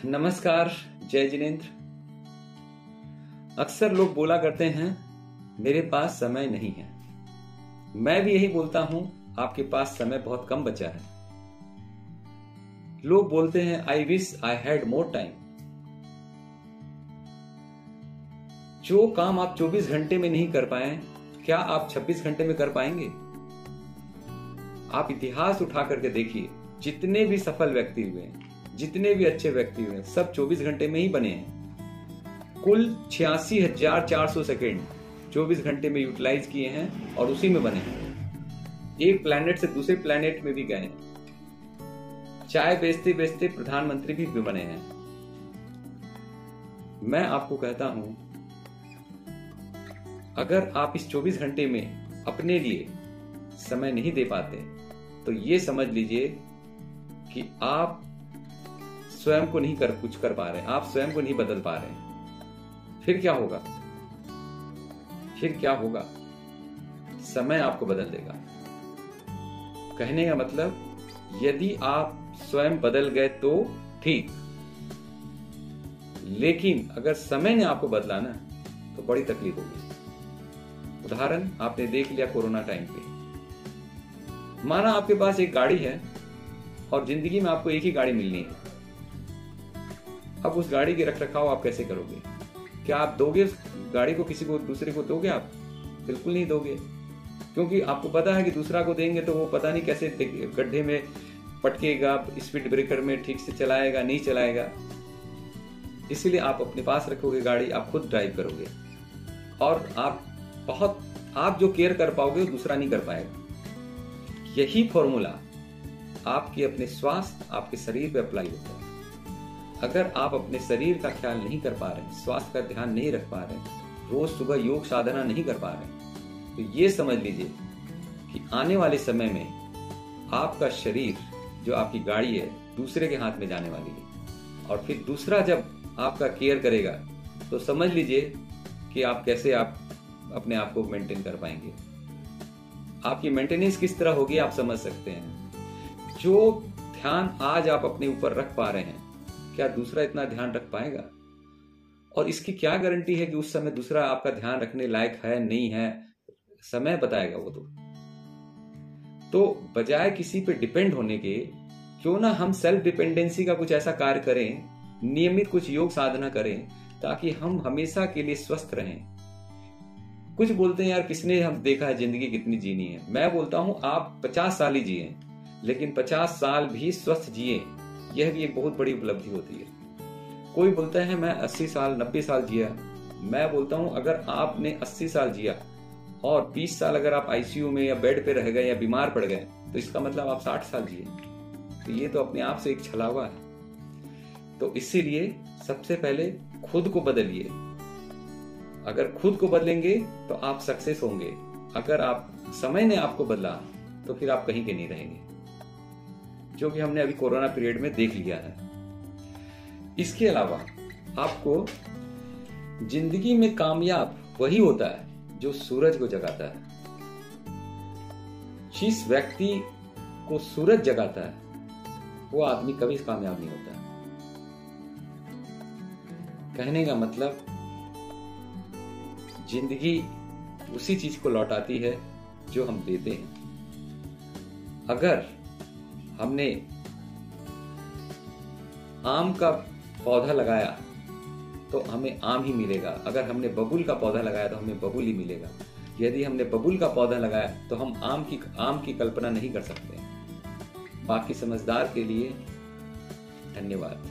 नमस्कार, जय जिनेंद्र। अक्सर लोग बोला करते हैं मेरे पास समय नहीं है। मैं भी यही बोलता हूं, आपके पास समय बहुत कम बचा है। लोग बोलते हैं I wish I had more time. जो काम आप 24 घंटे में नहीं कर पाए, क्या आप 26 घंटे में कर पाएंगे? आप इतिहास उठा करके देखिए, जितने भी सफल व्यक्ति हुए, जितने भी अच्छे व्यक्ति हुए, सब 24 घंटे में ही बने हैं। कुल 86,400 सेकेंड 24 घंटे में यूटिलाइज किए हैं और उसी में बने हैं। एक प्लैनेट से दूसरे प्लैनेट में भी गए हैं। चाय बेचते बेचते प्रधानमंत्री भी बने हैं। मैं आपको कहता हूं, अगर आप इस 24 घंटे में अपने लिए समय नहीं दे पाते, तो ये समझ लीजिए कि आप स्वयं को नहीं कुछ कर पा रहे हैं, आप स्वयं को नहीं बदल पा रहे हैं। फिर क्या होगा? फिर क्या होगा? समय आपको बदल देगा। कहने का मतलब, यदि आप स्वयं बदल गए तो ठीक, लेकिन अगर समय ने आपको बदला ना, तो बड़ी तकलीफ होगी। उदाहरण आपने देख लिया कोरोना टाइम पे। माना आपके पास एक गाड़ी है और जिंदगी में आपको एक ही गाड़ी मिलनी है। अब उस गाड़ी के रखरखाव आप कैसे करोगे? क्या आप दोगे उस गाड़ी को, किसी को दूसरे को दोगे? आप बिल्कुल नहीं दोगे, क्योंकि आपको पता है कि दूसरा को देंगे तो वो पता नहीं कैसे गड्ढे में पटकेगा, स्पीड ब्रेकर में ठीक से चलाएगा, नहीं चलाएगा। इसीलिए आप अपने पास रखोगे गाड़ी, आप खुद ड्राइव करोगे और आप जो केयर कर पाओगे वो दूसरा नहीं कर पाएगा। यही फॉर्मूला आपके अपने स्वास्थ्य, आपके शरीर पे अप्लाई होता है। अगर आप अपने शरीर का ख्याल नहीं कर पा रहे, स्वास्थ्य का ध्यान नहीं रख पा रहे, रोज सुबह योग साधना नहीं कर पा रहे, तो ये समझ लीजिए कि आने वाले समय में आपका शरीर, जो आपकी गाड़ी है, दूसरे के हाथ में जाने वाली है। और फिर दूसरा जब आपका केयर करेगा, तो समझ लीजिए कि आप कैसे अपने आप को मेंटेन कर पाएंगे। आपकी मेंटेनेंस किस तरह होगी आप समझ सकते हैं। जो ध्यान आज आप अपने ऊपर रख पा रहे हैं, क्या दूसरा इतना ध्यान रख पाएगा? और इसकी क्या गारंटी है कि उस समय दूसरा आपका ध्यान रखने लायक है, नहीं है? समय बताएगा वो तो बजाय किसी पे डिपेंड होने के, क्यों ना हम सेल्फ डिपेंडेंसी का कुछ ऐसा कार्य करें, नियमित कुछ योग साधना करें, ताकि हम हमेशा के लिए स्वस्थ रहें। कुछ बोलते हैं यार, किसने हम देखा है जिंदगी कितनी जीनी है। मैं बोलता हूं आप 50 साल ही जिए, लेकिन 50 साल भी स्वस्थ जिए, यह भी एक बहुत बड़ी उपलब्धि होती है। कोई बोलता है मैं 80 साल 90 साल जिया। मैं बोलता हूं, अगर आपने 80 साल जिया और 20 साल अगर आप आईसीयू में या बेड पे रह गए या बीमार पड़ गए, तो इसका मतलब आप 60 साल जिए। तो ये तो अपने आप से एक छलावा है। तो इसीलिए सबसे पहले खुद को बदलिए। अगर खुद को बदलेंगे तो आप सक्सेस होंगे। अगर आप समय ने आपको बदला, तो फिर आप कहीं के नहीं रहेंगे, जो कि हमने अभी कोरोना पीरियड में देख लिया है। इसके अलावा आपको जिंदगी में कामयाब वही होता है जो सूरज को जगाता है। जिस व्यक्ति को सूरज जगाता है, वो आदमी कभी कामयाब नहीं होता। कहने का मतलब, जिंदगी उसी चीज को लौटाती है जो हम देते हैं। अगर हमने आम का पौधा लगाया तो हमें आम ही मिलेगा। अगर हमने बबूल का पौधा लगाया तो हमें बबूल ही मिलेगा। यदि हमने बबूल का पौधा लगाया तो हम आम की कल्पना नहीं कर सकते। बाकी समझदार के लिए धन्यवाद।